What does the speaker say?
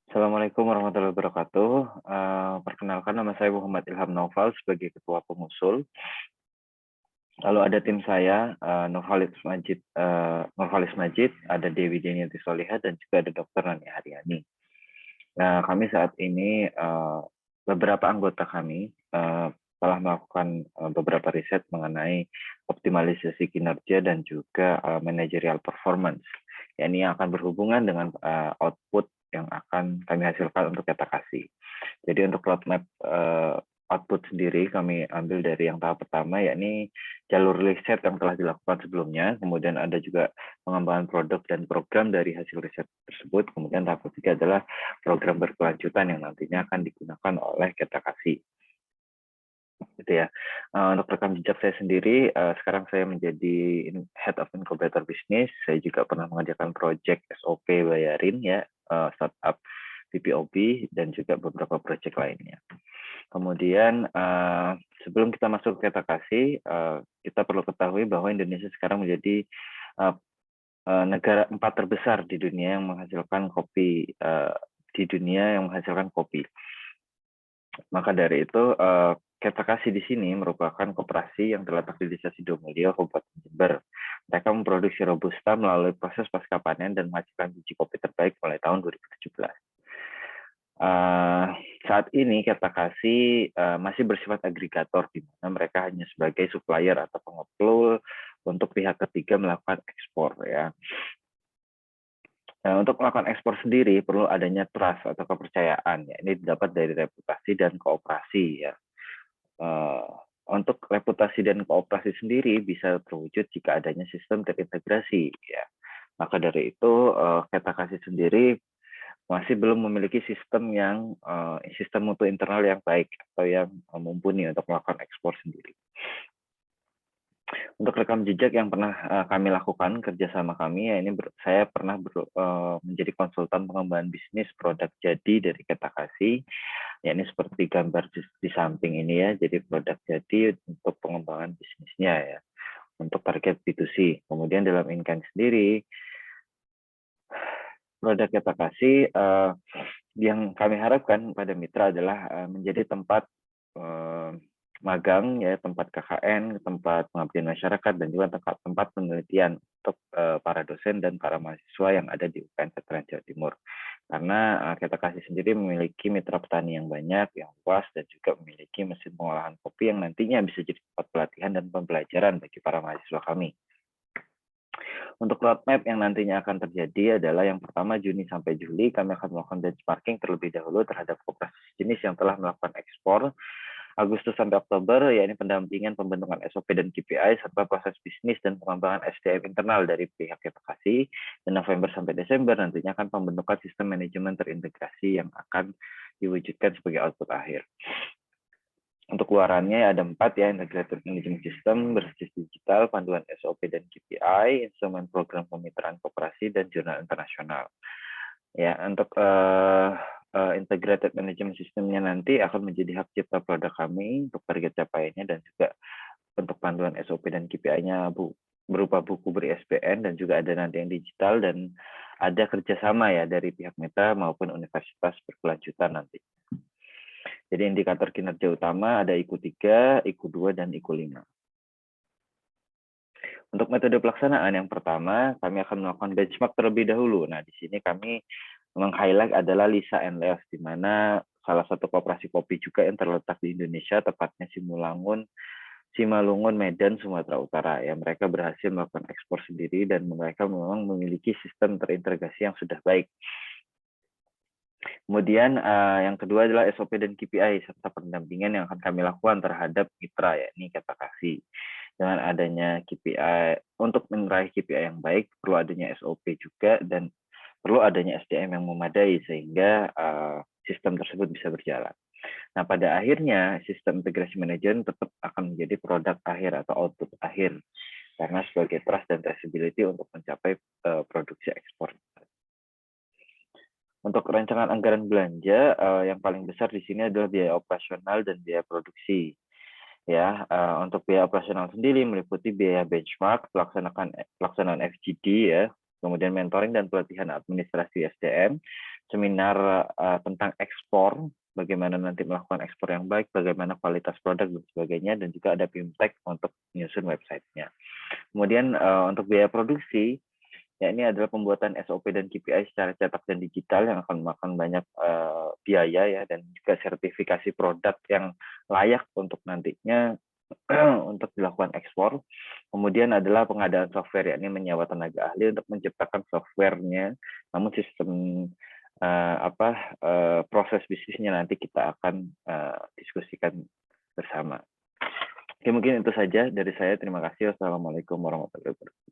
Assalamualaikum warahmatullahi wabarakatuh. Perkenalkan nama saya Muhammad Ilham Naufal sebagai Ketua Pengusul. Lalu ada tim saya, Nurhalis Majid, ada Dewi Deniati Soliha, dan juga ada Dr. Nani Haryani. Nah, kami saat ini, beberapa anggota kami telah melakukan beberapa riset mengenai optimalisasi kinerja dan juga managerial performance. Ini akan berhubungan dengan output yang akan kami hasilkan untuk kita kasih. Jadi untuk roadmap output sendiri kami ambil dari yang tahap pertama, yakni jalur riset yang telah dilakukan sebelumnya, kemudian ada juga pengembangan produk dan program dari hasil riset tersebut, kemudian tahap ketiga adalah program berkelanjutan yang nantinya akan digunakan oleh kita kasih. Gitu ya. Untuk rekam jejak saya sendiri, sekarang saya menjadi Head of Incubator Business. Saya juga pernah mengerjakan project SOP Bayarin ya, startup PPOB, dan juga beberapa project lainnya. Kemudian sebelum kita masuk ke kata kasih, kita perlu ketahui bahwa Indonesia sekarang menjadi negara 4 terbesar di dunia yang menghasilkan kopi Maka dari itu Kata Kasih di sini merupakan koperasi yang terletak di Desa Sidomulyo, Kabupaten Jember. Mereka memproduksi robusta melalui proses pasca panen dan menghasilkan biji kopi terbaik mulai tahun 2017. Saat ini Kata Kasih masih bersifat agregator, di mana mereka hanya sebagai supplier atau pengepul untuk pihak ketiga melakukan ekspor ya. Nah, untuk melakukan ekspor sendiri perlu adanya trust atau kepercayaan ya. Ini didapat dari reputasi dan kooperasi ya. Untuk reputasi dan kooperasi sendiri bisa terwujud jika adanya sistem terintegrasi ya. Maka dari itu Kata Kasih sendiri masih belum memiliki sistem mutu internal yang baik atau yang mumpuni untuk melakukan ekspor sendiri. Untuk rekam jejak yang pernah kami lakukan kerjasama kami, ya ini saya pernah menjadi konsultan pengembangan bisnis produk jadi dari Kata Kasih. Ya ini seperti gambar di samping ini ya, jadi produk jadi untuk pengembangan bisnisnya ya, untuk target B2C. Kemudian dalam Inkan sendiri, produk Kata Kasih yang kami harapkan pada mitra adalah menjadi tempat magang ya, tempat KKN, tempat pengabdian masyarakat, dan juga tempat penelitian untuk para dosen dan para mahasiswa yang ada di UPN Veteran Jawa Timur. Karena Kata Kasih sendiri memiliki mitra petani yang banyak, yang luas, dan juga memiliki mesin pengolahan kopi yang nantinya bisa jadi tempat pelatihan dan pembelajaran bagi para mahasiswa kami. Untuk roadmap yang nantinya akan terjadi adalah yang pertama Juni sampai Juli kami akan melakukan benchmarking terlebih dahulu terhadap koperasi jenis yang telah melakukan ekspor. Agustus sampai Oktober, yakni pendampingan pembentukan SOP dan KPI, serta proses bisnis dan pengembangan SDM internal dari pihak Kata Kasih. Dan November sampai Desember nantinya akan pembentukan sistem manajemen terintegrasi yang akan diwujudkan sebagai output akhir. Untuk keluarannya ada 4 ya, Integrated Management System, berbasis digital, panduan SOP dan KPI, instrumen program kemitraan koperasi, dan jurnal internasional. Ya, untuk Integrated Management System-nya nanti akan menjadi hak cipta produk kami untuk target capaiannya, dan juga untuk panduan SOP dan KPI-nya berupa buku ber-ISBN, dan juga ada nanti yang digital, dan ada kerjasama ya dari pihak mitra maupun universitas berkelanjutan nanti. Jadi indikator kinerja utama ada IQ3, IQ2, dan IQ5. Untuk metode pelaksanaan yang pertama, kami akan melakukan benchmark terlebih dahulu. Nah, di sini kami meng-highlight adalah Lisa and Leos, di mana salah satu koperasi kopi juga yang terletak di Indonesia, tepatnya Simalungun, Medan, Sumatera Utara. Ya, mereka berhasil melakukan ekspor sendiri dan mereka memang memiliki sistem terintegrasi yang sudah baik. Kemudian yang kedua adalah SOP dan KPI serta pendampingan yang akan kami lakukan terhadap mitra, yakni Kata Kasih. Dengan adanya KPI, untuk meraih KPI yang baik, perlu adanya SOP juga dan perlu adanya SDM yang memadai sehingga sistem tersebut bisa berjalan. Nah, pada akhirnya sistem integrasi manajemen tetap akan menjadi produk akhir atau output akhir karena sebagai trust dan traceability untuk mencapai produksi ekspor. Untuk rancangan anggaran belanja, yang paling besar di sini adalah biaya operasional dan biaya produksi. Ya, untuk biaya operasional sendiri meliputi biaya benchmark, pelaksanaan FGD ya, kemudian mentoring dan pelatihan administrasi SDM, seminar tentang ekspor, bagaimana nanti melakukan ekspor yang baik, bagaimana kualitas produk dan sebagainya, dan juga ada BIMTEK untuk menyusun website-nya. Kemudian untuk biaya produksi, ya ini adalah pembuatan SOP dan KPI secara cetak dan digital yang akan memakan banyak biaya ya, dan juga sertifikasi produk yang layak untuk nantinya untuk dilakukan ekspor. Kemudian adalah pengadaan software, yakni menyewa tenaga ahli untuk menciptakan softwarenya, namun sistem proses bisnisnya nanti kita akan diskusikan bersama. Oke, mungkin itu saja dari saya. Terima kasih. Wassalamualaikum warahmatullahi wabarakatuh.